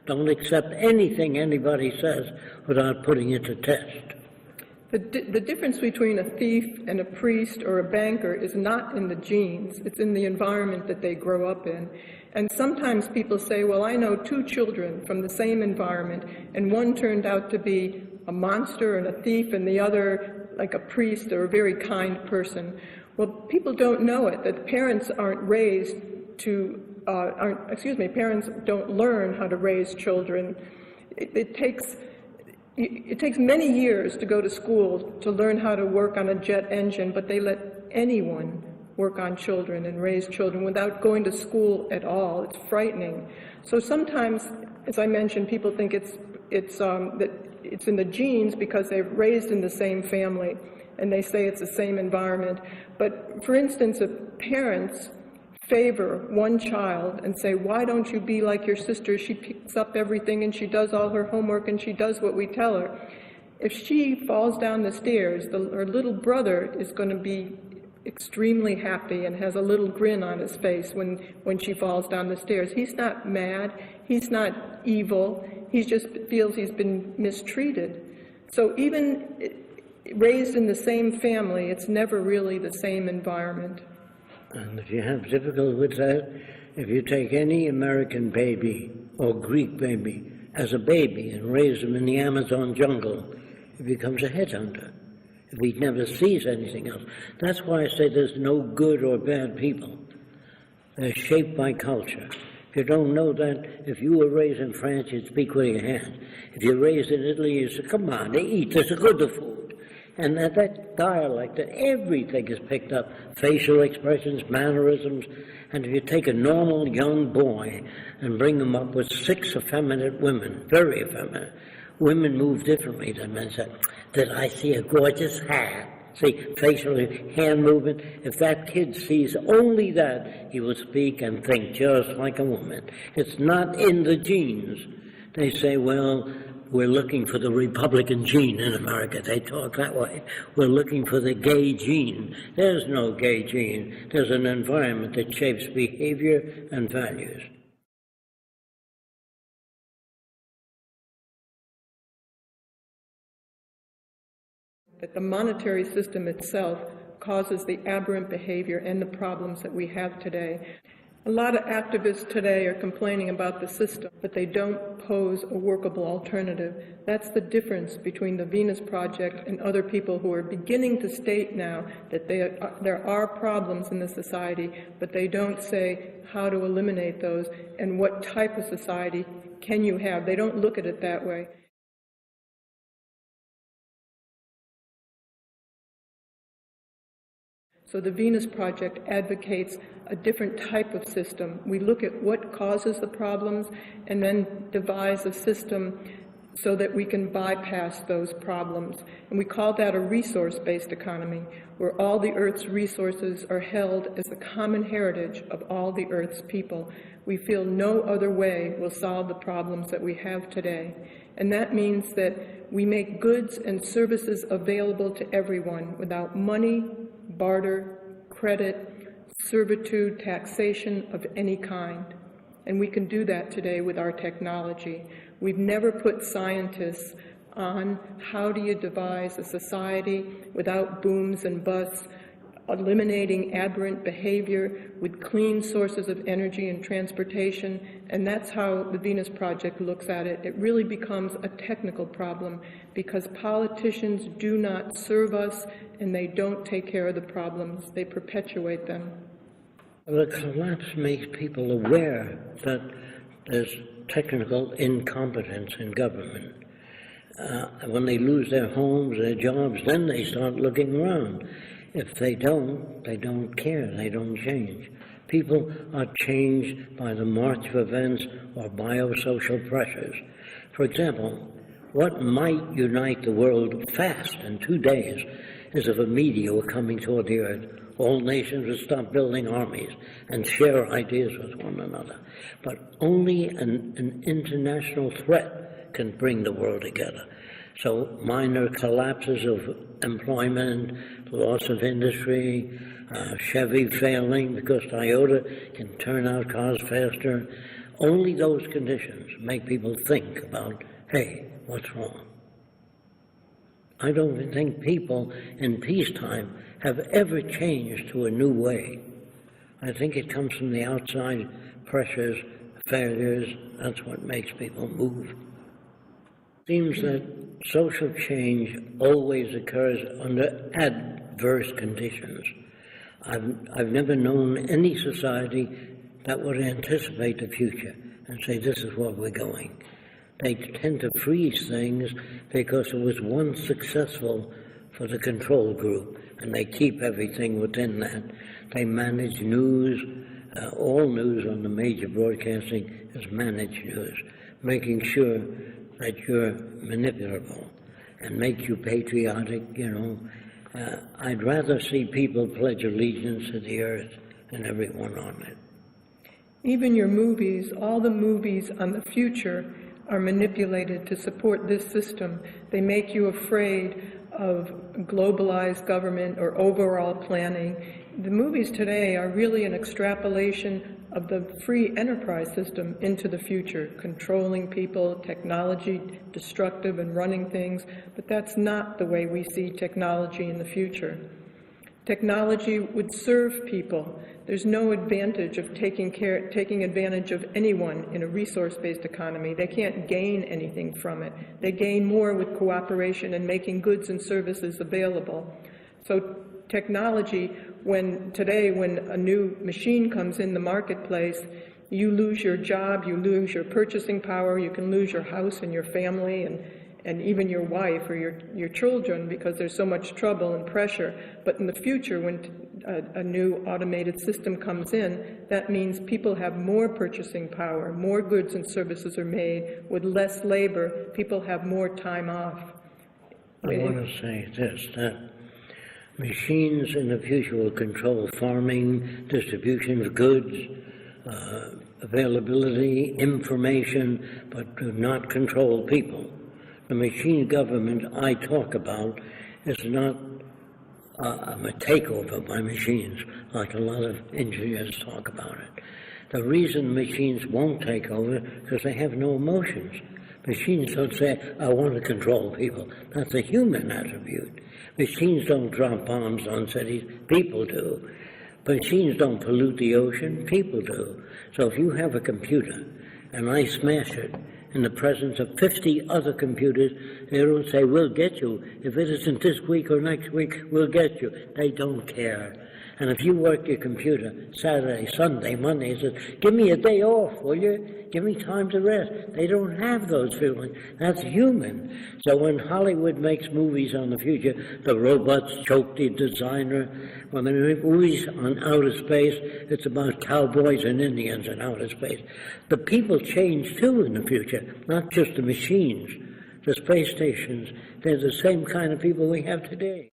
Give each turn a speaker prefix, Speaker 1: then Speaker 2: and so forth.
Speaker 1: Don't accept anything anybody says without putting it to test.
Speaker 2: The difference between a thief and a priest or a banker is not in the genes, it's in the environment that they grow up in. And sometimes people say, well, I know two children from the same environment, and one turned out to be a monster and a thief, and the other like a priest or a very kind person. Well, people don't know it, that parents aren't raised to, parents don't learn how to raise children. It takes many years to go to school to learn how to work on a jet engine, but they let anyone work on children and raise children without going to school at all. It's frightening. So sometimes, as I mentioned, people think that it's in the genes because they're raised in the same family, and they say it's the same environment. But for instance, if parents favor one child and say, why don't you be like your sister? She picks up everything and she does all her homework and she does what we tell her. If she falls down the stairs, her little brother is going to be extremely happy and has a little grin on his face when she falls down the stairs. He's not mad, he's not evil, he just feels he's been mistreated. So even raised in the same family, it's never really the same environment.
Speaker 1: And if you have difficulty with that, if you take any American baby or Greek baby as a baby and raise him in the Amazon jungle, he becomes a headhunter. If he never sees anything else. That's why I say there's no good or bad people. They're shaped by culture. If you don't know that, if you were raised in France, you'd speak with your hand. If you're raised in Italy, you say, come on, they eat, this is good the food. And that dialect, that everything is picked up, facial expressions, mannerisms. And if you take a normal young boy and bring him up with 6 effeminate women, very effeminate, women move differently than men. Say, did I see a gorgeous hat? See, facial hand movement. If that kid sees only that, he will speak and think just like a woman. It's not in the genes. They say, well, we're looking for the Republican gene in America. They talk that way. We're looking for the gay gene. There's no gay gene. There's an environment that shapes behavior and values.
Speaker 2: That the monetary system itself causes the aberrant behavior and the problems that we have today. A lot of activists today are complaining about the system, but they don't pose a workable alternative. That's the difference between the Venus Project and other people who are beginning to state now that there are problems in the society, but they don't say how to eliminate those and what type of society can you have. They don't look at it that way. So the Venus Project advocates a different type of system. We look at what causes the problems and then devise a system so that we can bypass those problems. And we call that a resource-based economy, where all the Earth's resources are held as the common heritage of all the Earth's people. We feel no other way will solve the problems that we have today. And that means that we make goods and services available to everyone without money, barter, credit, servitude, taxation of any kind. And we can do that today with our technology. We've never put scientists on how do you devise a society without booms and busts, eliminating aberrant behavior with clean sources of energy and transportation, and that's how the Venus Project looks at it. It really becomes a technical problem because politicians do not serve us and they don't take care of the problems. They perpetuate them.
Speaker 1: The collapse makes people aware that there's technical incompetence in government. When they lose their homes, their jobs, then they start looking around. If they don't care, they don't change. People are changed by the march of events or biosocial pressures. For example, what might unite the world fast in 2 days is if a meteor were coming toward the earth. All nations would stop building armies and share ideas with one another. But only an international threat can bring the world together. So minor collapses of employment, loss of industry, Chevy failing because Toyota can turn out cars faster, Only those conditions make people think about, hey, what's wrong? I don't think people in peacetime have ever changed to a new way. I think it comes from the outside pressures, failures. That's what makes people move. It seems that social change always occurs under adverse conditions. I've never known any society that would anticipate the future and say, this is where we're going. They tend to freeze things because it was once successful for the control group, and they keep everything within that. They manage news. All news on the major broadcasting is managed news, making sure that you're manipulable and make you patriotic, I'd rather see people pledge allegiance to the earth and everyone on it.
Speaker 2: Even your movies, all the movies on the future are manipulated to support this system. They make you afraid of globalized government or overall planning. The movies today are really an extrapolation of the free enterprise system into the future, controlling people, technology, destructive and running things, but that's not the way we see technology in the future. Technology would serve people. There's no advantage of taking advantage of anyone in a resource-based economy. They can't gain anything from it. They gain more with cooperation and making goods and services available. So technology, when a new machine comes in the marketplace, you lose your job, you lose your purchasing power, you can lose your house and your family and even your wife or your children because there's so much trouble and pressure. But in the future, when a new automated system comes in, that means people have more purchasing power, more goods and services are made with less labor, people have more time off.
Speaker 1: I want to say this, that machines in the future will control farming, distribution of goods, availability, information, but do not control people. The machine government I talk about is not a takeover by machines, like a lot of engineers talk about it. The reason machines won't take over is because they have no emotions. Machines don't say, I want to control people. That's a human attribute. Machines don't drop bombs on cities. People do. Machines don't pollute the ocean. People do. So if you have a computer and I smash it in the presence of 50 other computers, they don't say, we'll get you. If it isn't this week or next week, we'll get you. They don't care. And if you work your computer Saturday, Sunday, Monday, says, give me a day off, will you? Give me time to rest. They don't have those feelings. That's human. So when Hollywood makes movies on the future, the robots choke the designer. When they make movies on outer space, it's about cowboys and Indians in outer space. The people change too in the future, not just the machines. The space stations, they're the same kind of people we have today.